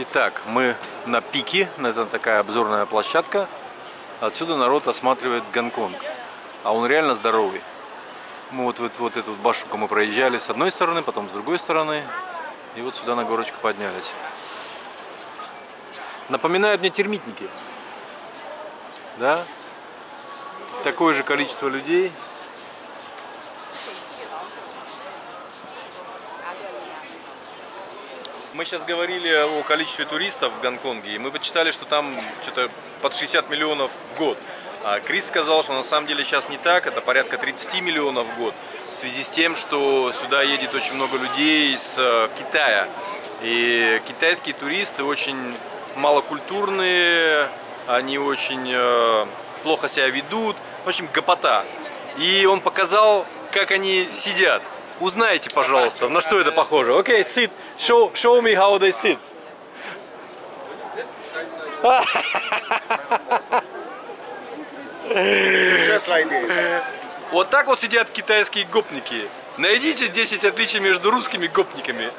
Итак, мы на пике, это такая обзорная площадка. Отсюда народ осматривает Гонконг. А он реально здоровый. Мы вот эту башенку мы проезжали с одной стороны, потом с другой стороны. И вот сюда на горочку поднялись. Напоминают мне термитники. Да? Такое же количество людей. Мы сейчас говорили о количестве туристов в Гонконге, и мы почитали, что там что-то под 60 миллионов в год. А Крис сказал, что на самом деле сейчас не так, это порядка 30 миллионов в год, в связи с тем, что сюда едет очень много людей из Китая. И китайские туристы очень малокультурные, они очень плохо себя ведут, в общем, гопота. И он показал, как они сидят. Узнайте, пожалуйста, на что это похоже. Окей, sit. Show me how they sit. Just like this. Вот так вот сидят китайские гопники. Найдите 10 отличий между русскими гопниками.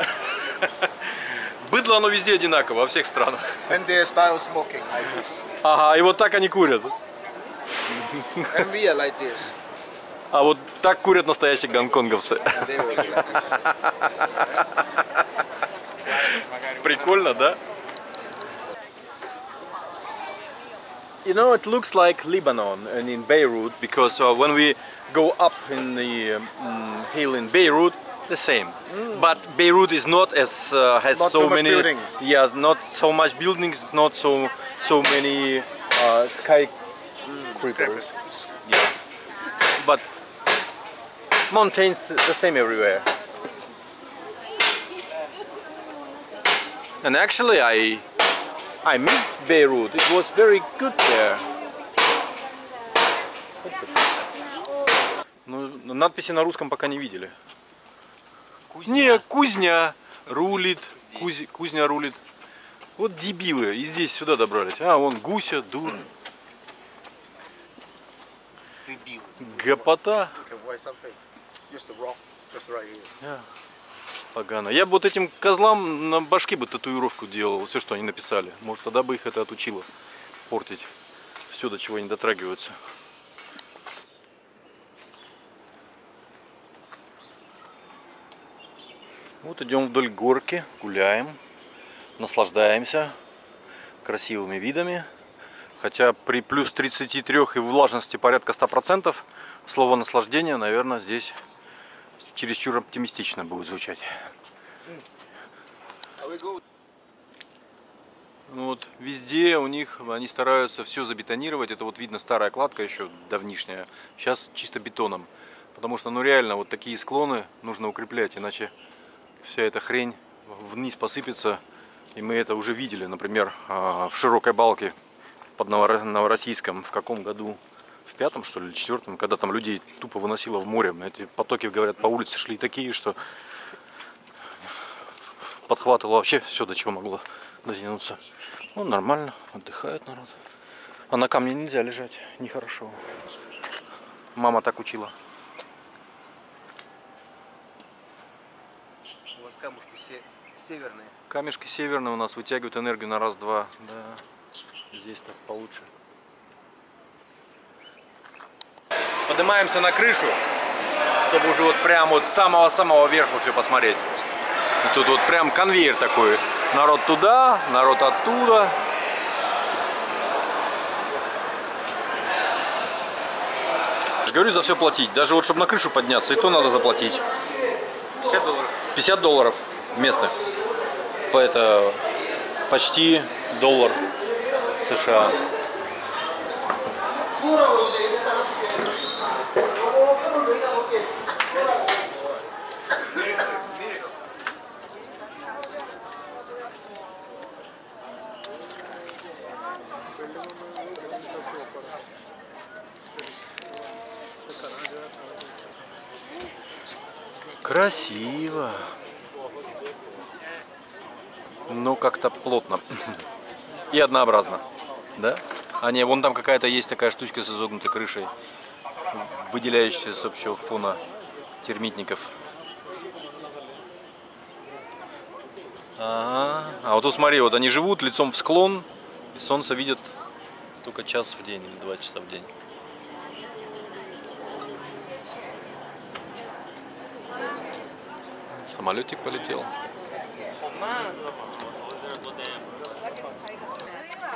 Быдло оно везде одинаково, во всех странах. And their style smoking like this. Ага, и вот так они курят. And we are like this. А вот так курят настоящие гонконговцы. And they will be like this. Прикольно, да? You know, it looks like Lebanon and in Beirut, because when we go up in the hill in Beirut, the same. But Beirut is not as has Not so too much many. building. Yes, not so much buildings, not so many skyscrapers. Yeah, but mountains the same everywhere. And actually, I miss Beirut. It was very good there. Ну, надписи на русском пока не видели. Кузня. Не, кузня рулит, кузня рулит. Вот дебилы, и здесь сюда добрались. А, вон гуся, дур. Дебил. Гопота. You can write something. Just the rock. Just right here. Погано. Я бы вот этим козлам на башке бы татуировку делал, все, что они написали. Может, тогда бы их это отучило портить все, до чего они дотрагиваются. Вот идем вдоль горки, гуляем, наслаждаемся красивыми видами. Хотя при плюс 33 и влажности порядка 100%, слово наслаждение, наверное, здесь чересчур оптимистично будет звучать. Ну вот везде у них, они стараются все забетонировать. Это вот видно старая кладка еще давнишняя. Сейчас чисто бетоном. Потому что ну реально вот такие склоны нужно укреплять, иначе вся эта хрень вниз посыпется. И мы это уже видели, например, в Широкой Балке под Новороссийском. В каком году? В 5-м, что ли, или 4-м, когда там людей тупо выносило в море. Эти потоки, говорят, по улице шли такие, что подхватывало вообще все, до чего могло дотянуться. Ну, нормально, отдыхает народ. А на камне нельзя лежать, нехорошо. Мама так учила. У вас камушки северные. Камешки северные у нас вытягивают энергию на раз-два. Да, здесь так получше. Поднимаемся на крышу, чтобы уже вот прям вот с самого-самого верху все посмотреть. И тут вот прям конвейер такой. Народ туда, народ оттуда. Я же говорю, за все платить. Даже вот чтобы на крышу подняться, и то надо заплатить. 50 долларов. 50 долларов местных. Это почти $1 США. Красиво. Но как-то плотно. И однообразно. Да? А не, вон там какая-то есть такая штучка с изогнутой крышей, выделяющаяся с общего фона термитников. Ага. А вот тут смотри, вот они живут лицом в склон, и солнце видят только час в день или 2 часа в день. Самолетик полетел.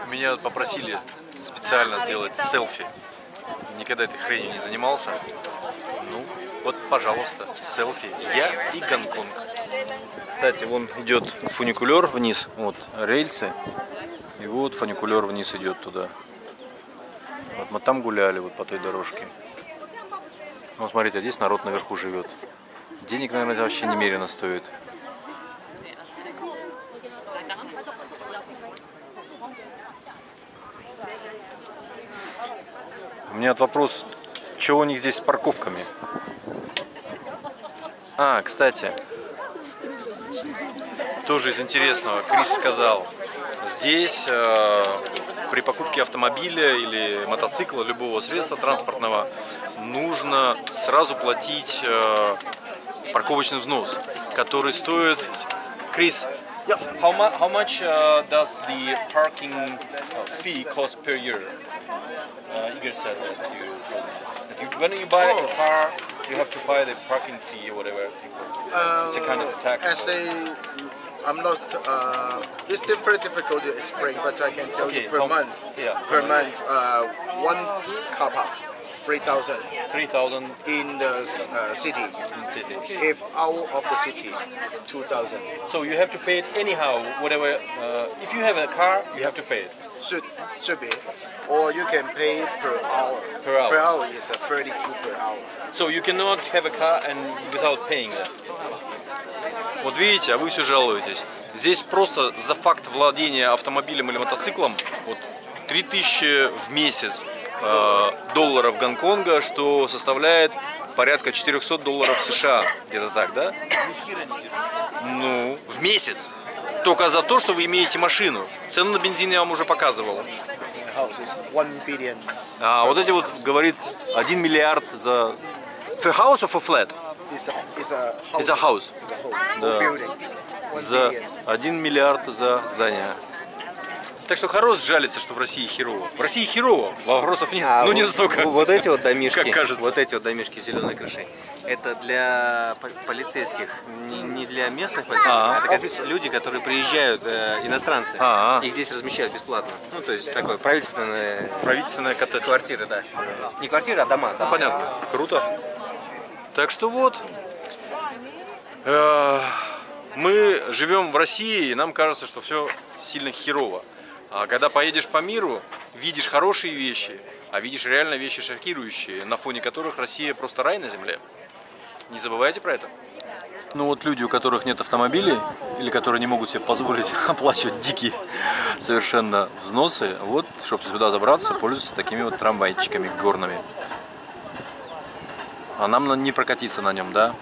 Меня попросили специально сделать селфи. Никогда этой хренью не занимался. Ну, вот, пожалуйста, селфи. Я и Гонконг. Кстати, вон идет фуникулер вниз. Вот рельсы. И вот фуникулер вниз идет туда. Вот мы там гуляли, вот по той дорожке. Вот смотрите, здесь народ наверху живет. Денег, наверное, вообще немерено стоит. У меня вот вопрос, что у них здесь с парковками? А, кстати, тоже из интересного, Крис сказал, здесь при покупке автомобиля или мотоцикла, любого средства транспортного, нужно сразу платить парковочный взнос, который стоит... Крис, how much does the parking fee cost per year? Igor said that when you buy a car, you have to pay the parking fee or whatever. It's a kind of tax. I'm not. It's very difficult to explain, but I can tell you per month. Yeah. Per month, one car park, 3,000. 3,000 in the city. If out of the city, 2,000. So you have to pay it anyhow. Whatever. If you have a car, you have to pay it. Should be, or you can pay per hour. Per hour. Per hour is 32 per hour. So you cannot have a car and without paying it. Вот видите, а вы все жалуетесь. Здесь просто за факт владения автомобилем или мотоциклом вот 3000 в месяц долларов Гонконга, что составляет порядка $400 США, где-то так, да? Ну, в месяц. Только за то, что вы имеете машину. Цену на бензин я вам уже показывал. А вот эти вот, говорит, 1 миллиард за... For house or for flat? It's a house. Да. За 1 миллиард за здание. Так что хорош жалится, что в России херово. В России херово, вопросов нет. Ну не настолько. Вот эти вот домишки, как кажется. Вот эти вот домишки с зеленой крышей, это для полицейских, не для местных полицейских, это люди, которые приезжают, иностранцы, их здесь размещают бесплатно. Ну то есть такое правительственная коттедж. Квартиры, да. Не квартиры, а дома. Ну, понятно. Круто. Так что вот. Мы живем в России, и нам кажется, что все сильно херово. А когда поедешь по миру, видишь хорошие вещи, а видишь реально вещи шокирующие, на фоне которых Россия просто рай на земле. Не забывайте про это. Ну вот люди, у которых нет автомобилей, или которые не могут себе позволить оплачивать дикие совершенно взносы, вот, чтобы сюда забраться, пользуются такими вот трамвайчиками горными. А нам не прокатиться на нем, да?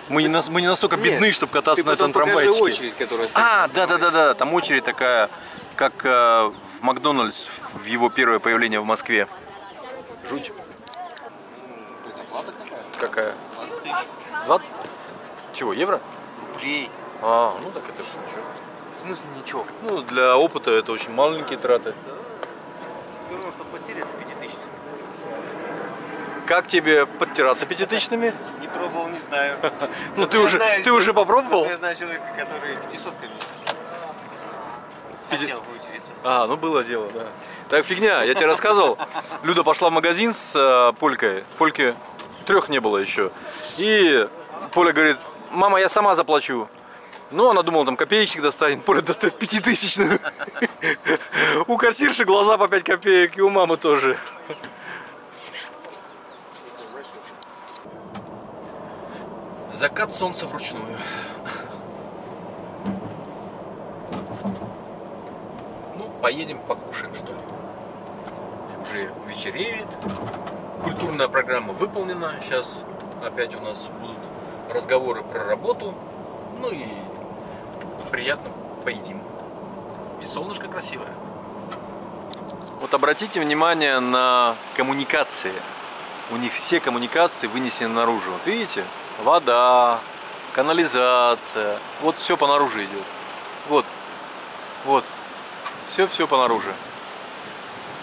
Мы не настолько бедны, чтобы кататься на этом трамвайчике. Очередь, которая стоит. А, да, там очередь такая, как в Макдональдс в его первое появление в Москве. Жуть. Какая? 20 тысяч. 20? Чего, евро? Рублей. А, ну так это же ничего. В смысле ничего? Ну, для опыта это очень маленькие траты. Все равно, чтобы потеряться 5000. Как тебе подтираться 5000-ми? Не пробовал, не знаю. Ну ты уже попробовал? Я знаю человека, который 500-ками хотел выучиться. А, ну было дело, да. Так фигня, я тебе рассказывал. Люда пошла в магазин с Полькой. Польки 3 не было еще. И Поля говорит: мама, я сама заплачу. Ну, она думала, там копеечник достанет. Поля достает 5000-ную. У кассирши глаза по 5 копеек, и у мамы тоже. Закат солнца вручную. Ну, поедем покушаем, что ли. Уже вечереет. Культурная программа выполнена. Сейчас опять у нас будут разговоры про работу. Ну и приятно поедим. И солнышко красивое. Вот обратите внимание на коммуникации. У них все коммуникации вынесены наружу. Вот видите? Вода, канализация. Вот все по наружу идет. Вот. Вот. Все понаружи.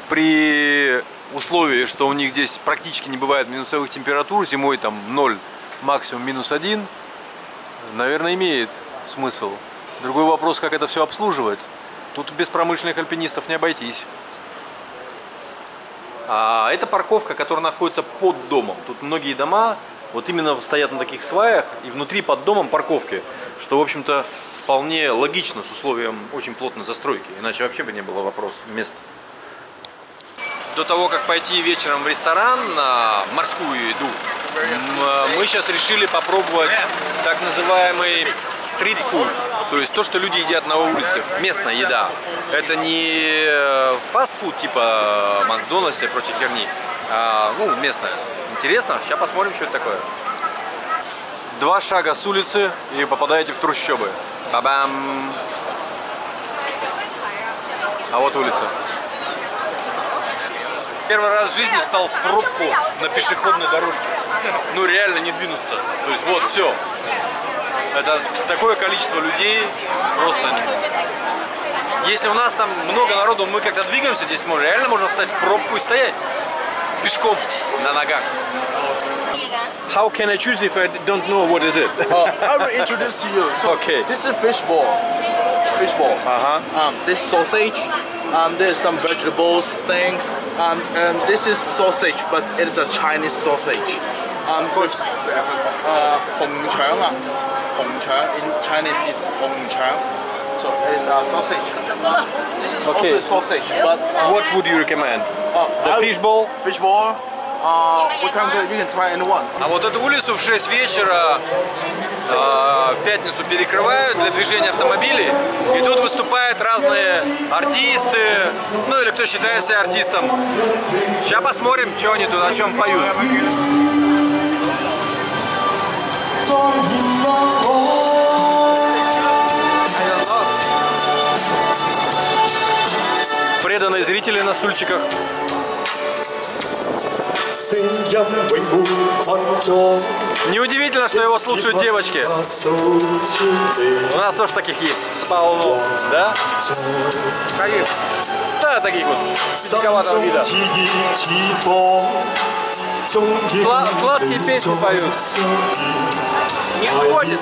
При условии, что у них здесь практически не бывает минусовых температур, зимой там 0, максимум -1, наверное, имеет смысл. Другой вопрос, как это все обслуживать. Тут без промышленных альпинистов не обойтись. А это парковка, которая находится под домом. Тут многие дома вот именно стоят на таких сваях, и внутри под домом парковки, что, в общем-то, вполне логично с условием очень плотной застройки, иначе вообще бы не было вопроса мест. До того, как пойти вечером в ресторан на морскую еду, мы сейчас решили попробовать так называемый стрит-фуд, то есть то, что люди едят на улице, местная еда. Это не фастфуд типа Макдональдса и прочей херни, а местная. Интересно? Сейчас посмотрим, что это такое. 2 шага с улицы и попадаете в трущобы. Ба-бам! А вот улица. Первый раз в жизни встал в пробку на пешеходной дорожке. Ну реально не двинуться. То есть вот все. Это такое количество людей. Просто. Если у нас там много народу, мы как-то двигаемся, здесь реально можно встать в пробку и стоять пешком на ногах. How can I choose if I don't know what is it? I will introduce to you. So Okay. this is fishball. Fishball. This sausage. There's some vegetables, things. This is sausage, but it is a Chinese sausage. With hongqiang. Hongqiang in Chinese is hongqiang. So it is a sausage. This is also a sausage, but What would you recommend? The fishball? Fishball. You can try anyone. А вот эту улицу в 6 вечера в пятницу перекрывают для движения автомобилей. И тут выступают разные артисты, ну или кто считает себя артистом. Сейчас посмотрим, что они тут, о чем поют. Преданные зрители на стульчиках. Неудивительно, что его слушают девочки. У нас тоже таких есть. Полно, да? Каких? Да, таких вот. Письковатого вида. Сладкие песни поют. Не ходит.